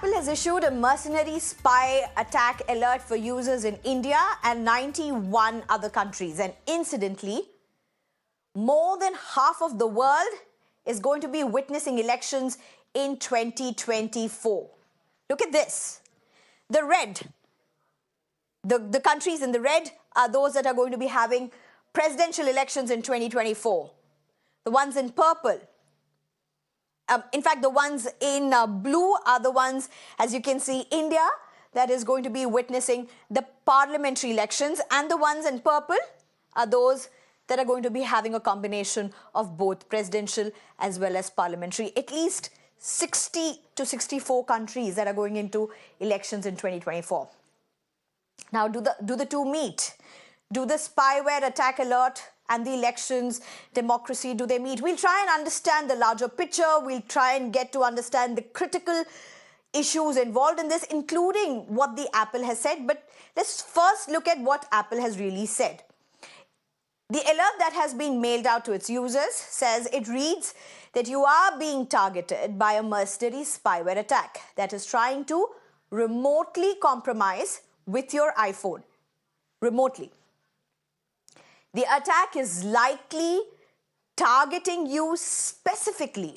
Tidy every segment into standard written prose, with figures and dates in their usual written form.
Apple has issued a mercenary spy attack alert for users in India and 91 other countries. And incidentally, more than half of the world is going to be witnessing elections in 2024. Look at this. The red, the countries in the red are those that are going to be having presidential elections in 2024. The ones in purple, in fact, the ones in blue are the ones, as you can see, India, that is going to be witnessing the parliamentary elections, and the ones in purple are those that are going to be having a combination of both presidential as well as parliamentary. At least 60 to 64 countries that are going into elections in 2024. Now, do the two meet? Do the spyware attack alert and the elections, democracy, do they meet? We'll try and understand the larger picture. We'll try and get to understand the critical issues involved in this, including what the Apple has said. But let's first look at what Apple has really said. The alert that has been mailed out to its users says it reads that you are being targeted by a mercenary spyware attack that is trying to remotely compromise with your iPhone. Remotely. The attack is likely targeting you specifically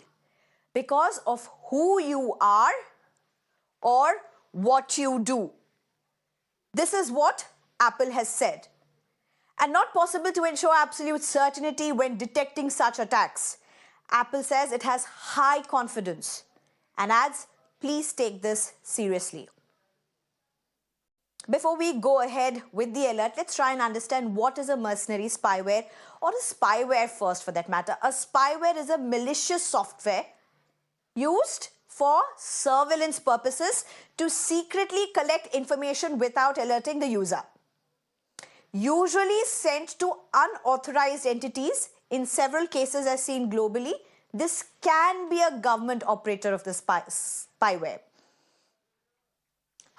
because of who you are or what you do. This is what Apple has said. And not possible to ensure absolute certainty when detecting such attacks. Apple says it has high confidence and adds, please take this seriously. Before we go ahead with the alert, let's try and understand what is a mercenary spyware, or a spyware first for that matter. A spyware is a malicious software used for surveillance purposes to secretly collect information without alerting the user. Usually sent to unauthorized entities, in several cases as seen globally, this can be a government operator of the spyware.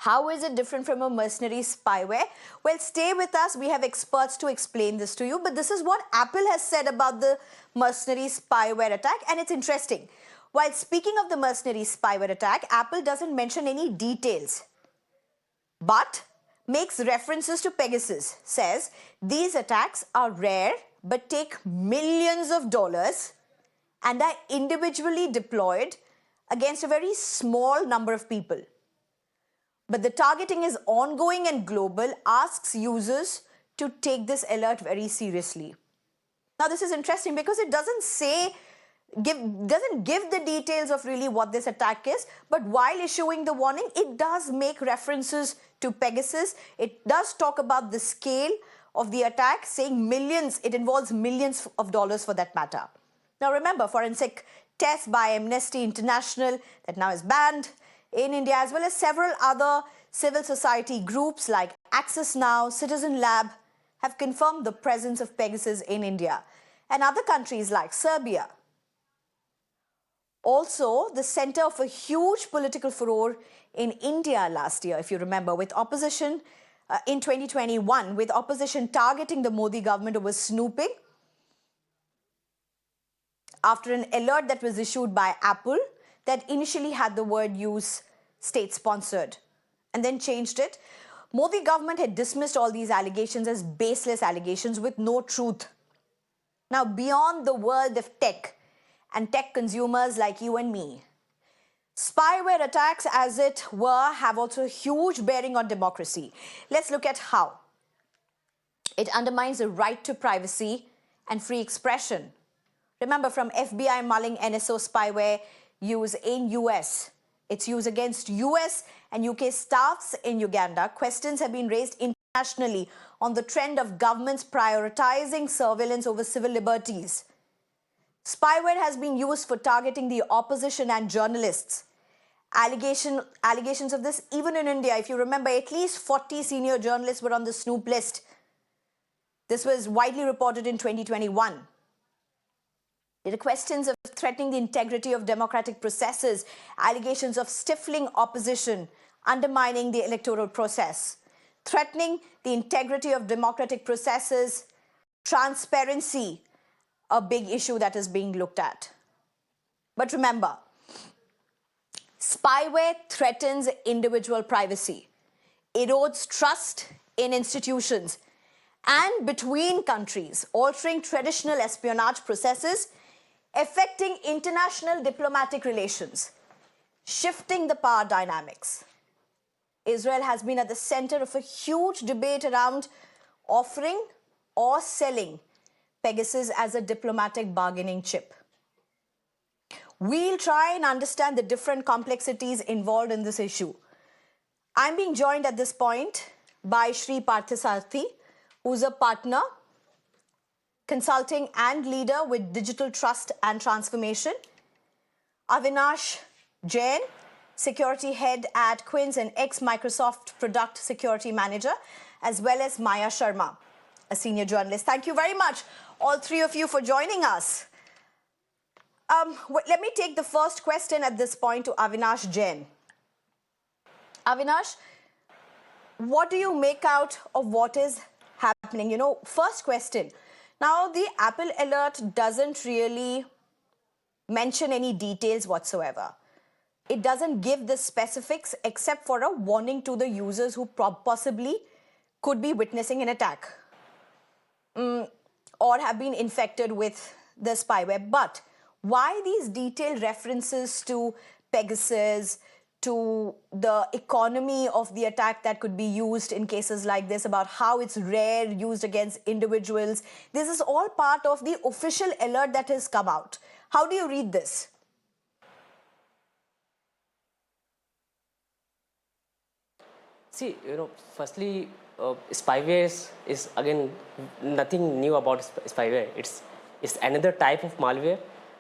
How is it different from a mercenary spyware? Well, stay with us. We have experts to explain this to you. But this is what Apple has said about the mercenary spyware attack. And it's interesting. While speaking of the mercenary spyware attack, Apple doesn't mention any details, but makes references to Pegasus. Says these attacks are rare but take millions of dollars and are individually deployed against a very small number of people. But the targeting is ongoing and global, asks users to take this alert very seriously. Now, this is interesting because it doesn't give the details of really what this attack is, but while issuing the warning, it does make references to Pegasus. It does talk about the scale of the attack, saying millions, it involves millions of dollars for that matter. Now, remember, forensic tests by Amnesty International that now is banned in India, as well as several other civil society groups like Access Now, Citizen Lab, have confirmed the presence of Pegasus in India, and other countries like Serbia. Also, the center of a huge political furore in India last year, if you remember, with opposition in 2021, with opposition targeting the Modi government over snooping, after an alert that was issued by Apple that initially had the word use state-sponsored and then changed it. Modi government had dismissed all these allegations as baseless allegations with no truth. Now, beyond the world of tech and tech consumers like you and me, spyware attacks, as it were, have also a huge bearing on democracy. Let's look at how. It undermines the right to privacy and free expression. Remember, from FBI mulling NSO spyware use in US, its use against US and UK staffs in Uganda, questions have been raised internationally on the trend of governments prioritizing surveillance over civil liberties. Spyware has been used for targeting the opposition and journalists. Allegations of this even in India. If you remember, at least 40 senior journalists were on the Snoop list. This was widely reported in 2021. There are questions of threatening the integrity of democratic processes, allegations of stifling opposition, undermining the electoral process, threatening the integrity of democratic processes, transparency, a big issue that is being looked at. But remember, Spyware threatens individual privacy, erodes trust in institutions and between countries, altering traditional espionage processes, affecting international diplomatic relations, shifting the power dynamics. Israel has been at the center of a huge debate around offering or selling Pegasus as a diplomatic bargaining chip. We'll try and understand the different complexities involved in this issue. I'm being joined at this point by Shree Parthasarathy, who's a partner, consulting and leader with Digital Trust and Transformation. Avinash Jain, security head at Quince and ex-Microsoft product security manager, as well as Maya Sharma, a senior journalist. Thank you very much, all three of you, for joining us. Let me take the first question at this point to Avinash Jain. Avinash, what do you make out of what is happening? You know, first question. Now, the Apple alert doesn't really mention any details whatsoever. It doesn't give the specifics except for a warning to the users who possibly could be witnessing an attack or have been infected with the spyware. But why these detailed references to Pegasus, to the economy of the attack that could be used in cases like this, about how it's rare, used against individuals? This is all part of the official alert that has come out. How do you read this? See, firstly, spywares is again nothing new about spyware. It's another type of malware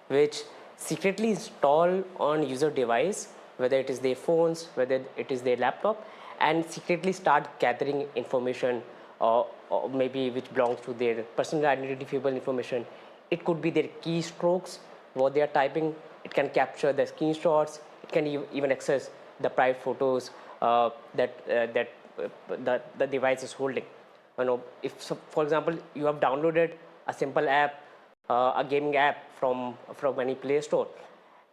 which secretly install on user device, whether it is their phones, whether it is their laptop, and secretly start gathering information or maybe which belongs to their personal identifiable information. It could be their keystrokes, what they are typing. It can capture the screenshots. It can even access the private photos that the device is holding. If so, for example, you have downloaded a simple app, a gaming app from any Play Store,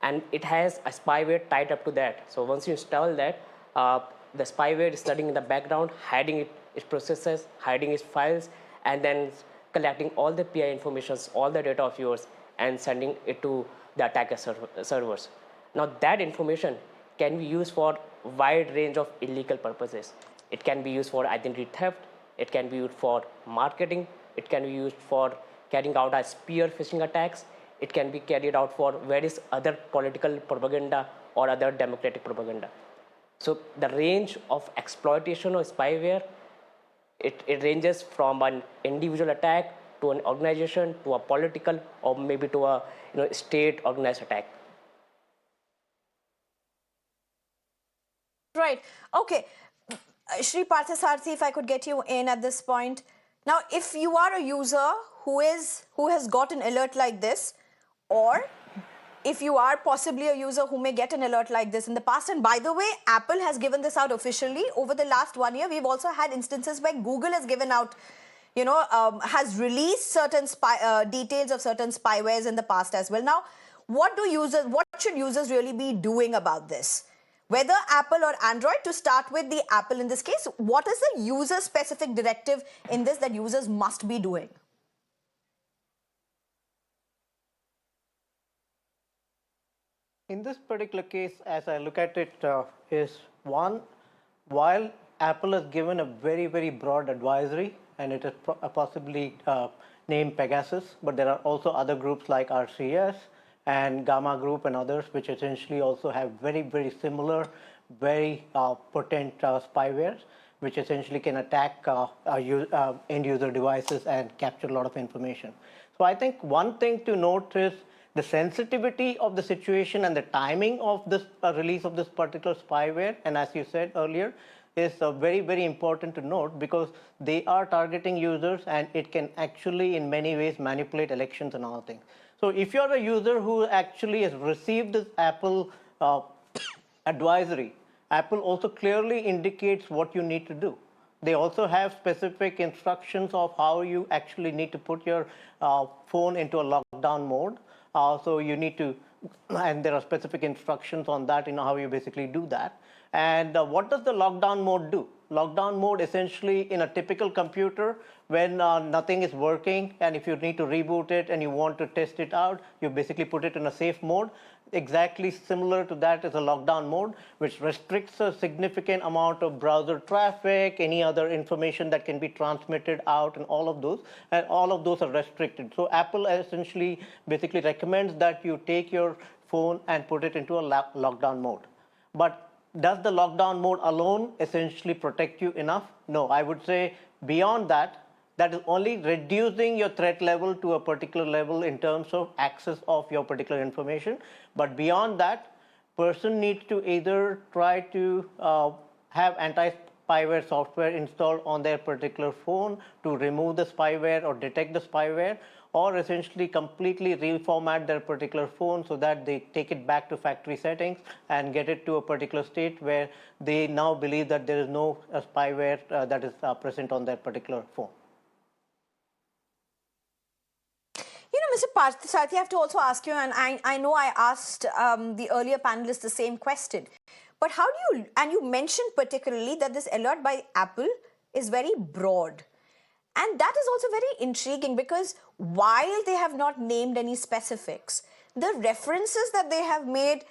and it has a spyware tied up to that. So once you install that, the spyware is studying in the background, hiding its processes, hiding its files, and then collecting all the PI informations, all the data of yours, and sending it to the attacker servers. Now that information can be used for a wide range of illegal purposes. It can be used for identity theft. It can be used for marketing. It can be used for carrying out a spear phishing attacks. It can be carried out for various other political propaganda or other democratic propaganda. So the range of exploitation of spyware, it ranges from an individual attack to an organization to a political or maybe to a state organized attack. Right. Okay. Shree Parthasarathy, if I could get you in at this point. Now, if you are a user who has got an alert like this, or if you are possibly a user who may get an alert like this in the past, and by the way, Apple has given this out officially over the last 1 year. We've also had instances where Google has given out, has released certain details of certain spywares in the past as well. Now, what should users really be doing about this? Whether Apple or Android, to start with the Apple in this case, what is the user-specific directive in this that users must be doing? In this particular case, as I look at it, is one, while Apple has given a very, very broad advisory, and it is possibly named Pegasus, but there are also other groups like RCS and Gamma Group and others, which essentially also have very, very similar, very potent spywares, which essentially can attack end user devices and capture a lot of information. So I think one thing to note is the sensitivity of the situation and the timing of this release of this particular spyware, and as you said earlier, is very, very important to note, because they are targeting users and it can actually in many ways manipulate elections and all things. So if you're a user who actually has received this Apple advisory, Apple also clearly indicates what you need to do. They also have specific instructions of how you actually need to put your phone into a lockdown mode. So you need to and there are specific instructions on that, how you basically do that. And what does the lockdown mode do? Lockdown mode essentially in a typical computer, when nothing is working, and if you need to reboot it and you want to test it out, you basically put it in a safe mode. Exactly similar to that is a lockdown mode, which restricts a significant amount of browser traffic, any other information that can be transmitted out, and all of those. And all of those are restricted. So Apple essentially basically recommends that you take your phone and put it into a lockdown mode. But does the lockdown mode alone essentially protect you enough? No, I would say beyond that, that is only reducing your threat level to a particular level in terms of access of your particular information. But beyond that, person needs to either try to have anti-spyware software installed on their particular phone to remove the spyware or detect the spyware, or essentially completely reformat their particular phone so that they take it back to factory settings and get it to a particular state where they now believe that there is no spyware that is present on their particular phone. Mr. Parthasarathy, I have to also ask you, and I know I asked the earlier panelists the same question, but how do you, and you mentioned particularly that this alert by Apple is very broad. And that is also very intriguing because while they have not named any specifics, the references that they have made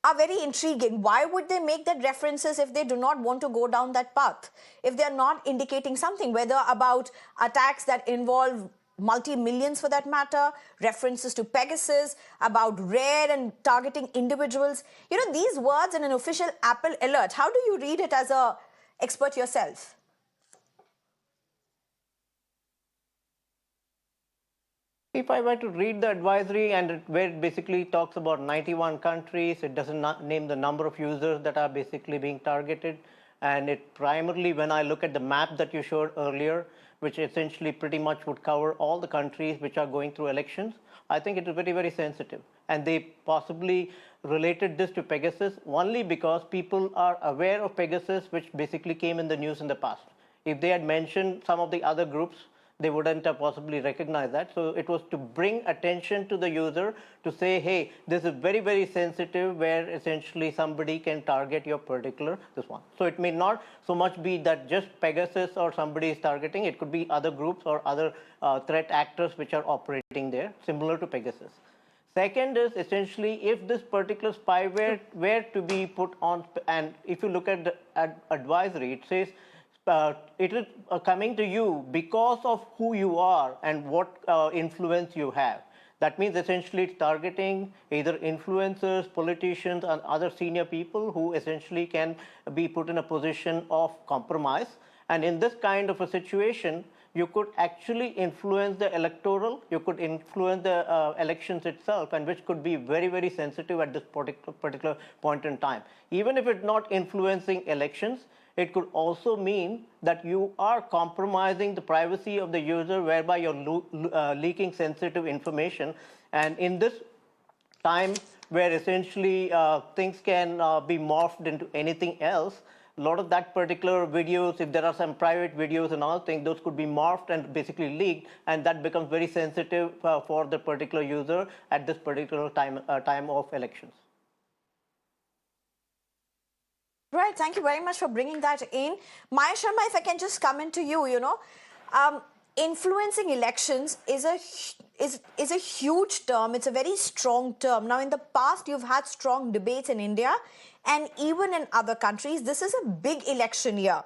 are very intriguing. Why would they make that references if they do not want to go down that path? If they're not indicating something, whether about attacks that involve multi-millions for that matter, references to Pegasus, about rare and targeting individuals. These words in an official Apple alert, how do you read it as an expert yourself? If I were to read the advisory and where it basically talks about 91 countries, it doesn't name the number of users that are basically being targeted. And it primarily, when I look at the map that you showed earlier, which essentially pretty much would cover all the countries which are going through elections, I think it is very, very sensitive. And they possibly related this to Pegasus only because people are aware of Pegasus, which basically came in the news in the past. If they had mentioned some of the other groups, they wouldn't have possibly recognized that. So it was to bring attention to the user to say, hey, this is very, very sensitive, where essentially somebody can target your particular this one. So it may not so much be that just Pegasus or somebody is targeting. It could be other groups or other threat actors which are operating there, similar to Pegasus. Second is essentially if this particular spyware were to be put on, and if you look at the advisory, it says, it is coming to you because of who you are and what influence you have. That means essentially it's targeting either influencers, politicians, and other senior people who essentially can be put in a position of compromise. And in this kind of a situation, you could actually influence the electoral, you could influence the elections itself, and which could be very, very sensitive at this particular point in time. Even if it's not influencing elections, it could also mean that you are compromising the privacy of the user, whereby you're leaking sensitive information. And in this time where essentially things can be morphed into anything else, a lot of that particular videos, if there are some private videos and all things, those could be morphed and basically leaked, and that becomes very sensitive for the particular user at this particular time of elections. Right, thank you very much for bringing that in. Maya Sharma, if I can just come into you, influencing elections is a huge term. It's a very strong term. Now, in the past, you've had strong debates in India and even in other countries. This is a big election year.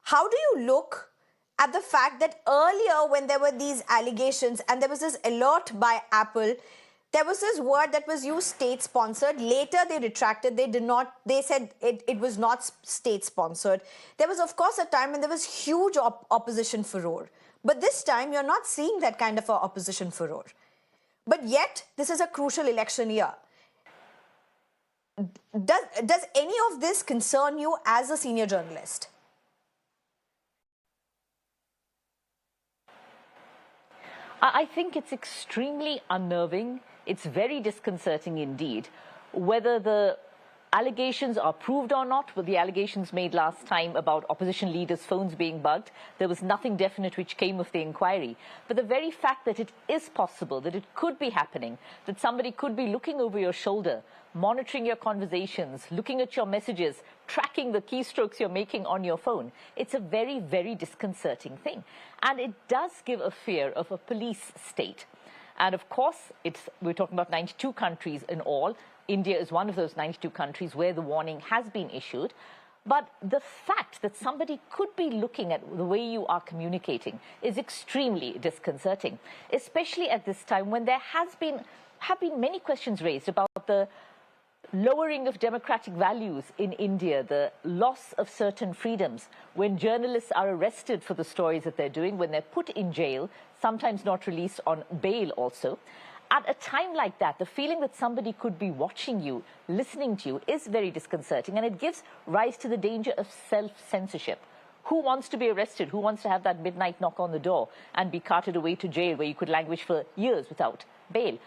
How do you look at the fact that earlier when there were these allegations and there was this alert by Apple, there was this word that was used, state-sponsored. Later, they retracted. They said it was not state-sponsored. There was, of course, a time when there was huge opposition furor. But this time, you're not seeing that kind of opposition furor. But yet, this is a crucial election year. Does any of this concern you as a senior journalist? I think it's extremely unnerving. It's very disconcerting indeed. Whether the allegations are proved or not, with the allegations made last time about opposition leaders' phones being bugged, there was nothing definite which came of the inquiry. But the very fact that it is possible, that it could be happening, that somebody could be looking over your shoulder, monitoring your conversations, looking at your messages, tracking the keystrokes you're making on your phone, it's a very, very disconcerting thing. And it does give a fear of a police state. And of course, we're talking about 92 countries in all. India is one of those 92 countries where the warning has been issued. But the fact that somebody could be looking at the way you are communicating is extremely disconcerting, especially at this time when there have been many questions raised about the lowering of democratic values in India, the loss of certain freedoms, when journalists are arrested for the stories that they're doing, when they're put in jail, sometimes not released on bail also. At a time like that, the feeling that somebody could be watching you, listening to you, is very disconcerting, and it gives rise to the danger of self-censorship. Who wants to be arrested? Who wants to have that midnight knock on the door and be carted away to jail where you could languish for years without bail?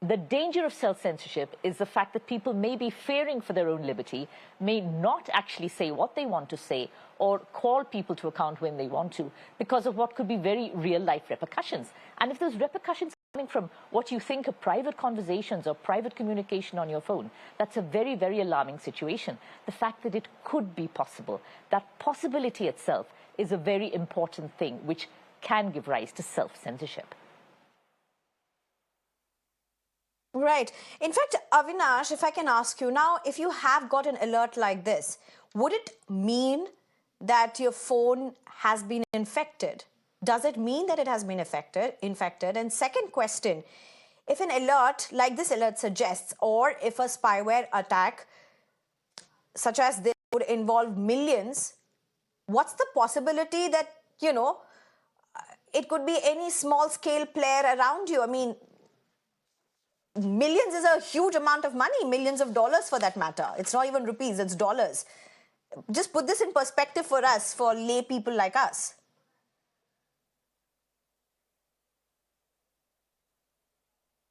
The danger of self-censorship is the fact that people may be fearing for their own liberty, may not actually say what they want to say or call people to account when they want to because of what could be very real-life repercussions. And if those repercussions are coming from what you think are private conversations or private communication on your phone, that's a very, very alarming situation. The fact that it could be possible, that possibility itself is a very important thing which can give rise to self-censorship. Right. In fact, Avinash, if I can ask you now, if you have got an alert like this, would it mean that your phone has been infected? Does it mean that it has been infected? And second question, if an alert like this alert suggests, or if a spyware attack such as this would involve millions, what's the possibility that, it could be any small scale player around you? I mean, millions is a huge amount of money, millions of dollars for that matter. It's not even rupees, it's dollars. Just put this in perspective for us, for lay people like us.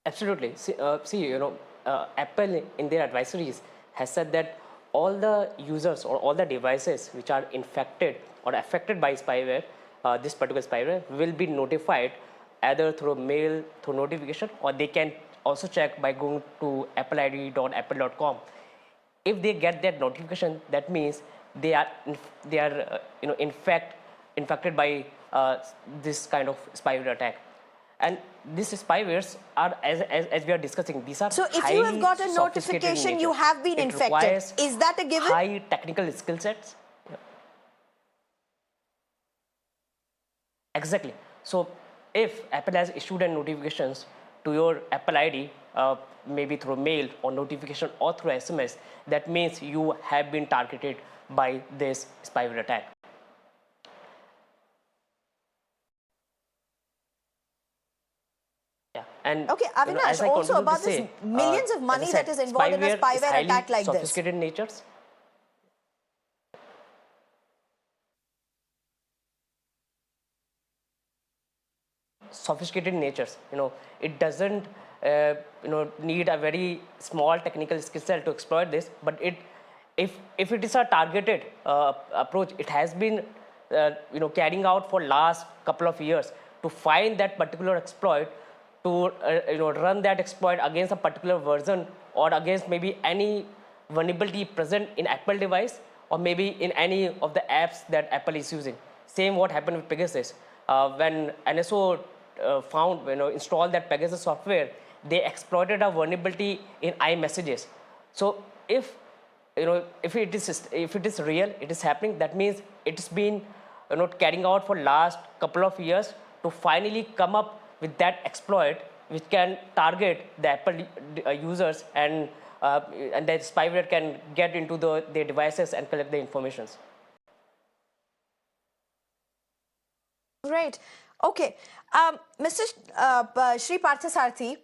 Absolutely. Apple in their advisories has said that all the users or all the devices which are infected or affected by spyware, this particular spyware, will be notified either through mail, through notification, or they can also check by going to appleid.apple.com. If they get that notification, that means they are infected by this kind of spyware attack. And these spywares are, as we are discussing, these are so if you have got a notification you have been infected, is that a given? High technical skill sets. Yeah. Exactly. So if Apple has issued a notifications to your Apple ID, maybe through mail or notification or through SMS, that means you have been targeted by this spyware attack. Yeah. And okay, Avinash, also about this millions of money that is involved in a spyware attack like this. Sophisticated natures. Sophisticated natures. It doesn't need a very small technical skill set to exploit this, but if it is a targeted approach, it has been carrying out for last couple of years to find that particular exploit, to run that exploit against a particular version or against maybe any vulnerability present in Apple device or maybe in any of the apps that Apple is using. Same what happened with Pegasus. When NSO installed that Pegasus software, they exploited a vulnerability in iMessages. So if it is real, it is happening, that means it's been carrying out for last couple of years to finally come up with that exploit which can target the Apple users, and that spyware can get into their devices and collect the informations. Right. Okay. Mr. Shree Parthasarathy,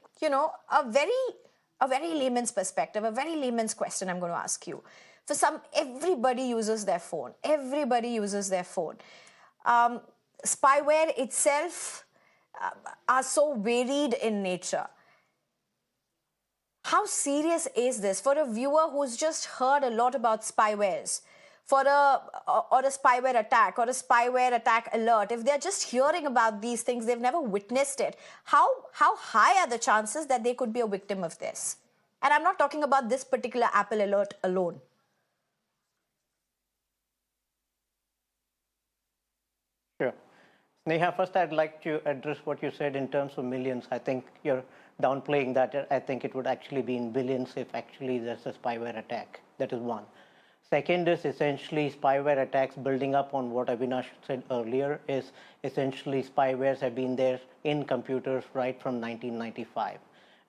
a very layman's perspective, a very layman's question I'm going to ask you. For everybody uses their phone. Everybody uses their phone. Spyware itself are so varied in nature. How serious is this for a viewer who's just heard a lot about spywares, for a spyware attack or a spyware attack alert? If they're just hearing about these things, they've never witnessed it. How high are the chances that they could be a victim of this? And I'm not talking about this particular Apple alert alone. Sure. Sneha, first I'd like to address what you said in terms of millions. I think you're downplaying that. I think it would actually be in billions if actually there's a spyware attack. That is one. Second is essentially spyware attacks building up on what Avinash said earlier is essentially spywares have been there in computers right from 1995.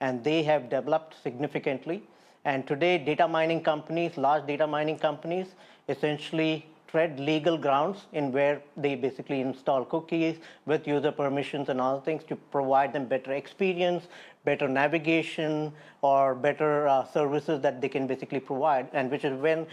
And they have developed significantly. And today data mining companies, large data mining companies, essentially tread legal grounds in where they basically install cookies with user permissions and other things to provide them better experience, better navigation, or better services that they can basically provide. And which is when,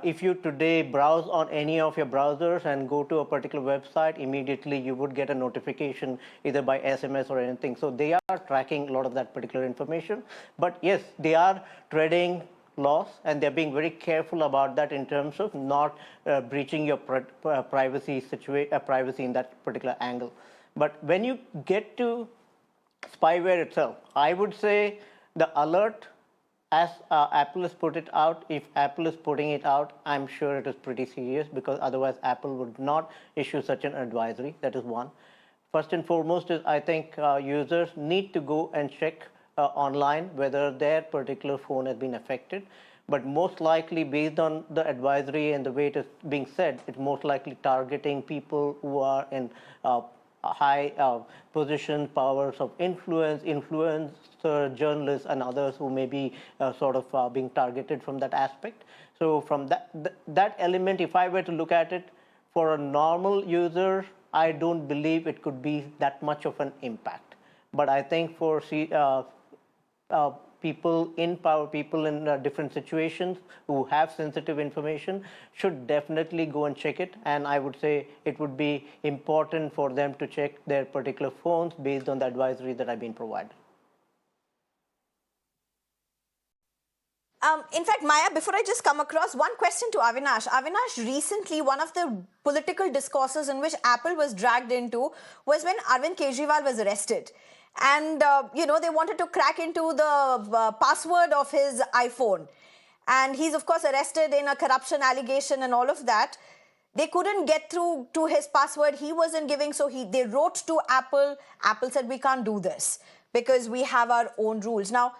if you today browse on any of your browsers and go to a particular website, immediately you would get a notification either by SMS or anything. So they are tracking a lot of that particular information. But yes, they are treading laws, and they're being very careful about that in terms of not breaching your privacy in that particular angle. But when you get to spyware itself, I would say the alert, as Apple has put it out, if Apple is putting it out, I'm sure it is pretty serious, because otherwise Apple would not issue such an advisory. That is one. First and foremost is I think users need to go and check online whether their particular phone has been affected. But most likely, based on the advisory and the way it is being said, it's most likely targeting people who are in high positions, powers of influence, influencer, journalists, and others who may be sort of being targeted from that aspect. So from that element, if I were to look at it, for a normal user, I don't believe it could be that much of an impact. But I think for people in power, people in different situations who have sensitive information should definitely go and check it. And I would say it would be important for them to check their particular phones based on the advisory that I've been provided. In fact, Maya, before I just come across, one question to Avinash. Avinash, recently, one of the political discourses in which Apple was dragged into was when Arvind Kejriwal was arrested. And, they wanted to crack into the password of his iPhone. And he's, of course, arrested in a corruption allegation and all of that. They couldn't get through to his password. He wasn't giving, so they wrote to Apple. Apple said, we can't do this because we have our own rules. Now,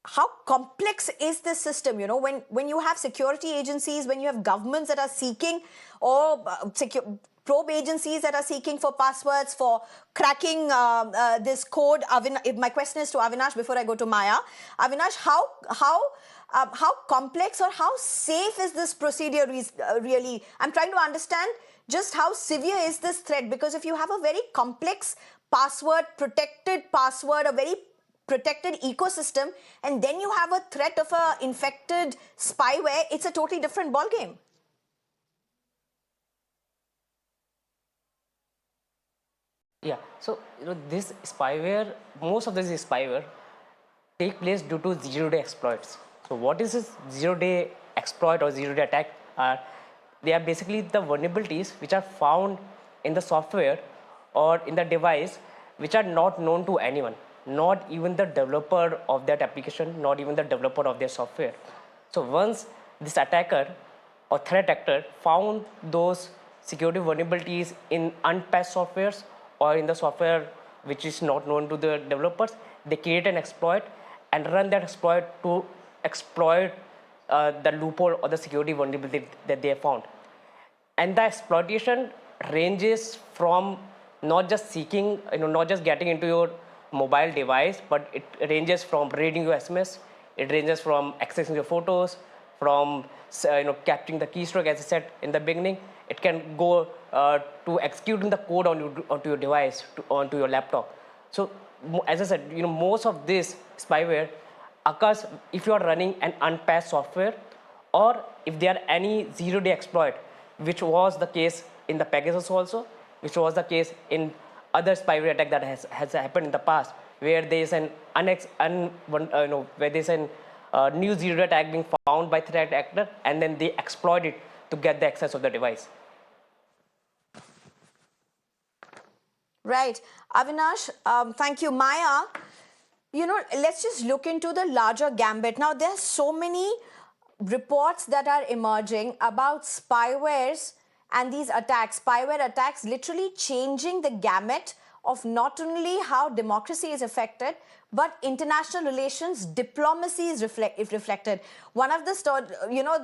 how complex is this system? When you have security agencies, when you have governments that are seeking, or probe agencies that are seeking for passwords, for cracking this code. My question is to Avinash before I go to Maya. Avinash, how complex or how safe is this procedure really? I'm trying to understand just how severe is this threat, because if you have a very complex password, protected password, a very protected ecosystem, and then you have a threat of an infected spyware, it's a totally different ballgame. Yeah, so this spyware, most of this spyware take place due to zero-day exploits. So what is this zero-day exploit or zero-day attack? They are basically the vulnerabilities which are found in the software or in the device which are not known to anyone, not even the developer of that application, not even the developer of their software. So once this attacker or threat actor found those security vulnerabilities in unpatched softwares or in the software which is not known to the developers, they create an exploit and run that exploit to exploit the loophole or the security vulnerability that they have found. And the exploitation ranges from not just seeking, not just getting into your mobile device, but it ranges from reading your SMS, it ranges from accessing your photos, from capturing the keystroke, as I said in the beginning. It can go to executing the code onto your device, onto your laptop. So as I said, most of this spyware occurs if you are running an unpatched software, or if there are any zero-day exploit, which was the case in the Pegasus also, which was the case in other spyware attack that has happened in the past, where there is an where there is an new zero tag being found by threat actor, and then they exploit it to get the access of the device. Right. Avinash, thank you. Maya, let's just look into the larger gambit. Now, there are so many reports that are emerging about spywares and these attacks, spyware attacks, literally changing the gamut of not only how democracy is affected, but international relations, diplomacy is reflected. One of the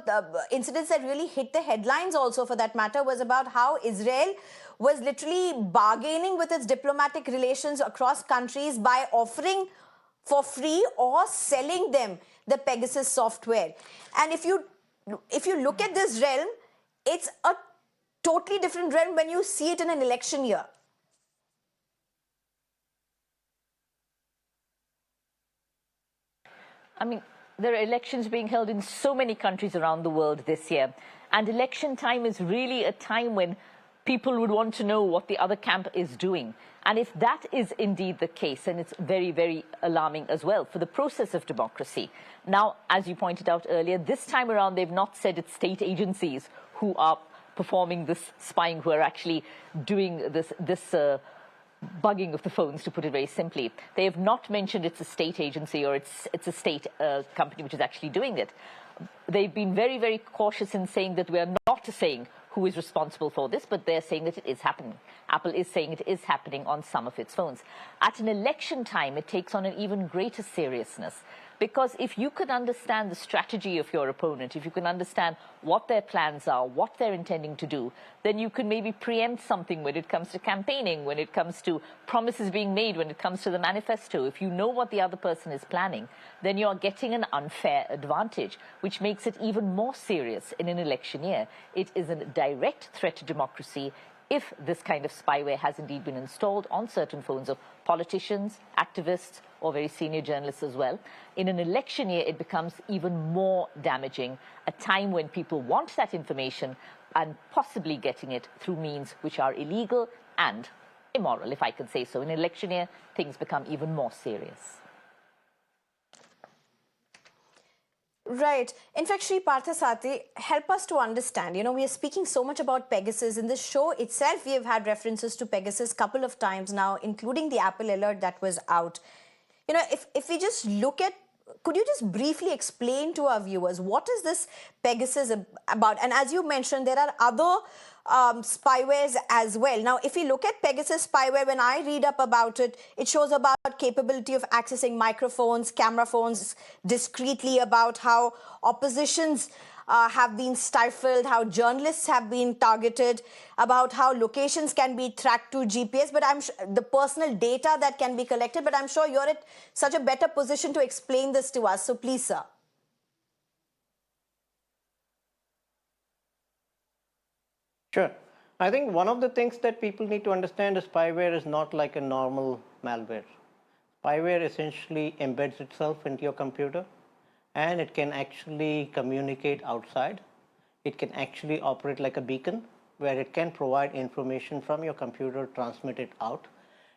the incidents that really hit the headlines also, for that matter, was about how Israel was literally bargaining with its diplomatic relations across countries by offering for free or selling them the Pegasus software. And if you look at this realm, it's a totally different realm when you see it in an election year. I mean, there are elections being held in so many countries around the world this year. And election time is really a time when people would want to know what the other camp is doing. And if that is indeed the case, then it's very, very alarming as well for the process of democracy. Now, as you pointed out earlier, this time around, they've not said it's state agencies who are performing this spying, who are actually doing this bugging of the phones, to put it very simply. They have not mentioned it's a state agency or it's a state company which is actually doing it. They've been very, very cautious in saying that we are not saying who is responsible for this, but they're saying that it is happening. Apple is saying it is happening on some of its phones. At an election time, it takes on an even greater seriousness. Because if you could understand the strategy of your opponent, if you can understand what their plans are, what they're intending to do, then you can maybe preempt something when it comes to campaigning, when it comes to promises being made, when it comes to the manifesto. If you know what the other person is planning, then you're getting an unfair advantage, which makes it even more serious in an election year. It is a direct threat to democracy if this kind of spyware has indeed been installed on certain phones of politicians, activists, or very senior journalists as well. In an election year, it becomes even more damaging, a time when people want that information and possibly getting it through means which are illegal and immoral, if I can say so. In an election year, things become even more serious. Right. In fact, Shree Parthasarathy, help us to understand. We are speaking so much about Pegasus. In the show itself, we have had references to Pegasus a couple of times now, including the Apple alert that was out. If we just look at, could you just briefly explain to our viewers, what is this Pegasus about? And as you mentioned, there are other spywares as well. Now, if we look at Pegasus spyware, when I read up about it, it shows about capability of accessing microphones, camera phones discreetly, about how oppositions have been stifled, how journalists have been targeted, about how locations can be tracked to GPS, but the personal data that can be collected. But I'm sure you're at such a better position to explain this to us. So please, sir. Sure. I think one of the things that people need to understand is spyware is not like a normal malware. Spyware essentially embeds itself into your computer, and it can actually communicate outside. It can actually operate like a beacon, where it can provide information from your computer, transmit it out.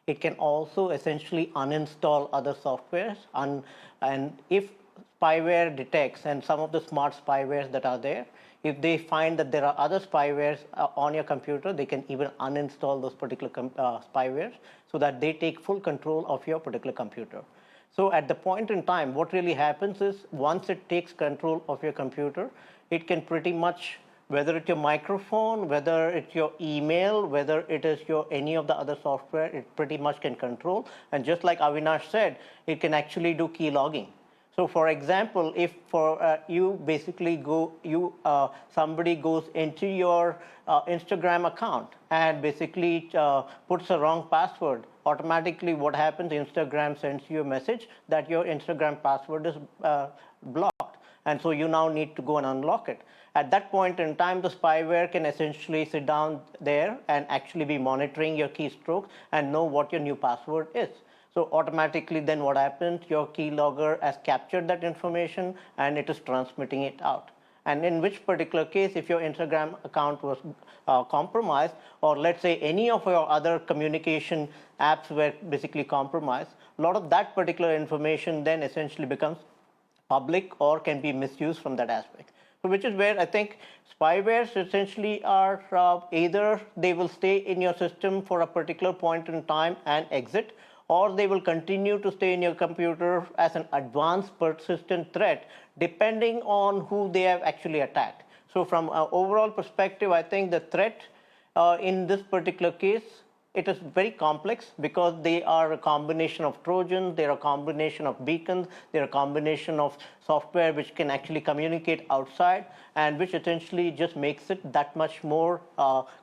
It can also essentially uninstall other softwares, and if spyware detects, and some of the smart spywares that are there, if they find that there are other spywares on your computer, they can even uninstall those particular spywares so that they take full control of your particular computer. So at the point in time, what really happens is, once it takes control of your computer, it can pretty much, whether it's your microphone, whether it's your email, whether it is your any of the other software, it pretty much can control. And just like Avinash said, it can actually do key logging. So for example, if you basically somebody goes into your Instagram account and basically puts a wrong password, automatically what happens, Instagram sends you a message that your Instagram password is blocked. And so you now need to go and unlock it. At that point in time, the spyware can essentially sit down there and actually be monitoring your keystrokes and know what your new password is. So automatically then what happens, your keylogger has captured that information and it is transmitting it out. and in which particular case, if your Instagram account was compromised, or let's say any of your other communication apps were basically compromised, a lot of that particular information then essentially becomes public or can be misused from that aspect. So which is where I think spywares essentially are either they will stay in your system for a particular point in time and exit, or they will continue to stay in your computer as an advanced persistent threat depending on who they have actually attacked. So from an overall perspective, I think the threat in this particular case, it is very complex because they are a combination of Trojans, they're a combination of beacons, they're a combination of software which can actually communicate outside, and which essentially just makes it that much more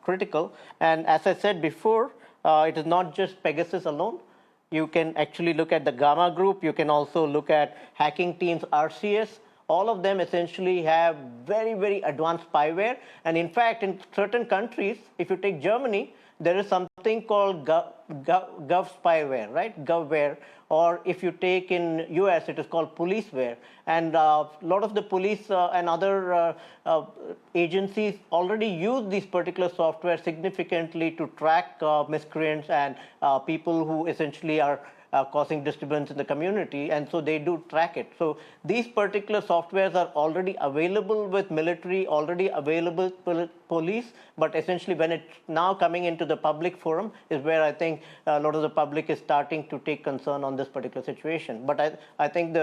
critical. And as I said before, it is not just Pegasus alone. You can actually look at the Gamma Group. You can also look at hacking teams, RCS. All of them essentially have very, very advanced spyware. And in fact, in certain countries, if you take Germany, there is something called gov spyware, right? Govware. Or if you take in US, it is called policeware. And a lot of the police and other agencies already use these particular software significantly to track miscreants and people who essentially are causing disturbance in the community, and so they do track it. So these particular softwares are already available with military, already available with police, but essentially when it's now coming into the public forum is where I think a lot of the public is starting to take concern on this particular situation. But I think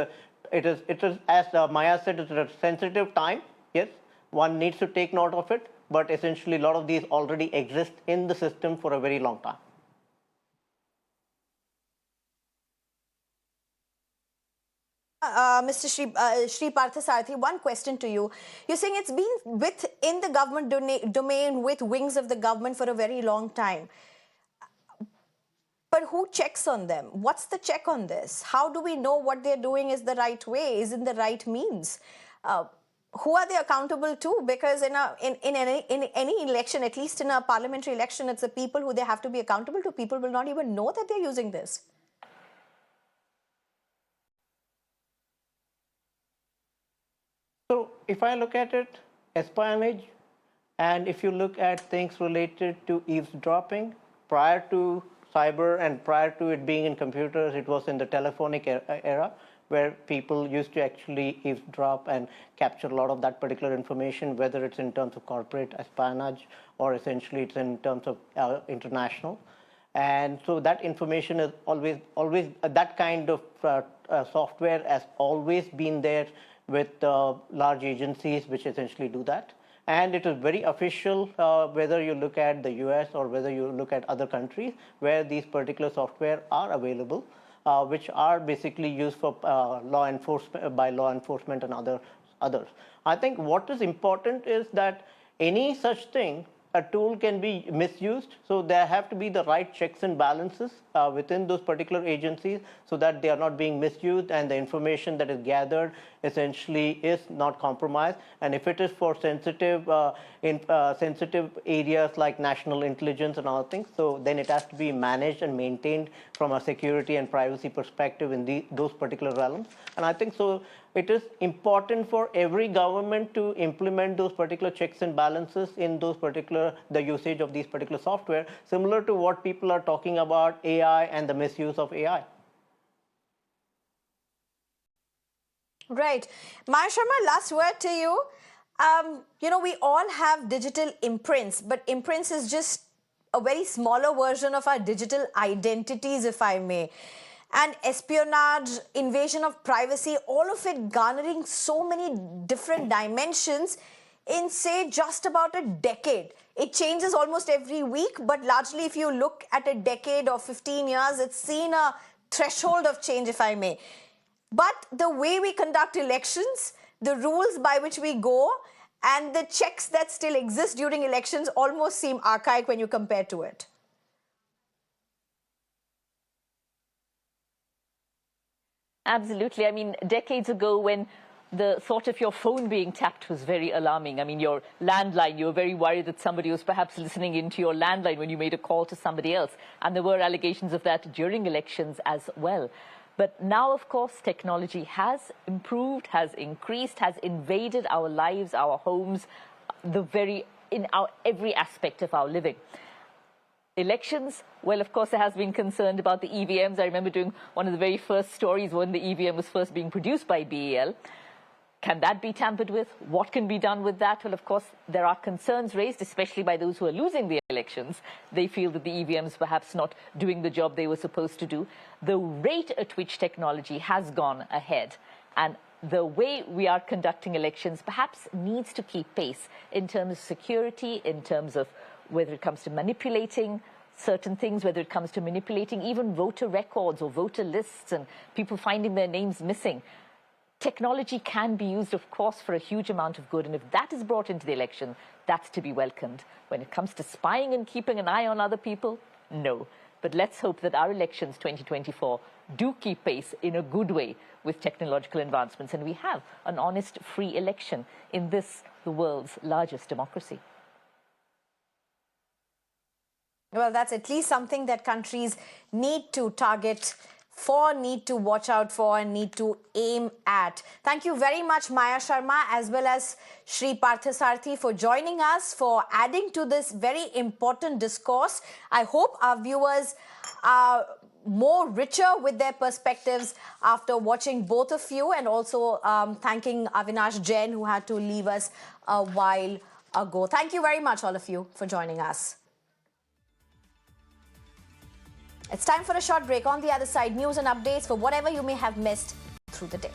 it is as Maya said, it's a sensitive time. Yes, one needs to take note of it, but essentially a lot of these already exist in the system for a very long time. Mr. Shree Parthasarathy, one question to you. You're saying it's been within the government domain with wings of the government for a very long time. But who checks on them? What's the check on this? How do we know what they're doing is the right way, is in the right means? Who are they accountable to? Because in any election, at least in a parliamentary election, it's the people who they have to be accountable to. People will not even know that they're using this. So if I look at it, espionage, and if you look at things related to eavesdropping, prior to cyber and prior to it being in computers, it was in the telephonic era where people used to actually eavesdrop and capture a lot of that particular information, whether it's in terms of corporate espionage or essentially it's in terms of international. And so that information is always that kind of software has always been there with large agencies which essentially do that. And it is very official whether you look at the US or whether you look at other countries where these particular software are available, which are basically used for law enforcement by law enforcement and others. I think what is important is that any such thing, a tool can be misused, so there have to be the right checks and balances within those particular agencies so that they are not being misused and the information that is gathered essentially is not compromised. And if it is for sensitive sensitive areas like national intelligence and other things, so then it has to be managed and maintained from a security and privacy perspective in those particular realms. And I think so it is important for every government to implement those particular checks and balances in those particular, the usage of these particular software, similar to what people are talking about AI and the misuse of AI. Right. Maya Sharma, last word to you. We all have digital imprints, but imprints is just a very smaller version of our digital identities, if I may. And espionage, invasion of privacy, all of it garnering so many different dimensions in, say, just about a decade. It changes almost every week, but largely if you look at a decade or 15 years, it's seen a threshold of change, if I may. But the way we conduct elections, the rules by which we go, and the checks that still exist during elections almost seem archaic when you compare to it. Absolutely. I mean, decades ago when the thought of your phone being tapped was very alarming. I mean, your landline, you were very worried that somebody was perhaps listening into your landline when you made a call to somebody else. And there were allegations of that during elections as well. But now, of course, technology has improved, has increased, has invaded our lives, our homes, in our every aspect of our living. Elections, well, of course, there has been concern about the EVMs. I remember doing one of the very first stories when the EVM was first being produced by BEL. Can that be tampered with? What can be done with that? Well, of course, there are concerns raised, especially by those who are losing the elections. They feel that the EVMs perhaps not doing the job they were supposed to do. The rate at which technology has gone ahead and the way we are conducting elections perhaps needs to keep pace in terms of security, in terms of whether it comes to manipulating certain things, whether it comes to manipulating even voter records or voter lists and people finding their names missing. Technology can be used, of course, for a huge amount of good. And if that is brought into the election, that's to be welcomed. When it comes to spying and keeping an eye on other people, no. But let's hope that our elections 2024 do keep pace in a good way with technological advancements. And we have an honest, free election in this, the world's largest democracy. Well, that's at least something that countries need to target for, need to watch out for, and need to aim at. Thank you very much, Maya Sharma, as well as Shree Parthasarathy, for joining us, for adding to this very important discourse. I hope our viewers are more richer with their perspectives after watching both of you, and also thanking Avinash Jain, who had to leave us a while ago. Thank you very much, all of you, for joining us. It's time for a short break. On the other side, news and updates for whatever you may have missed through the day.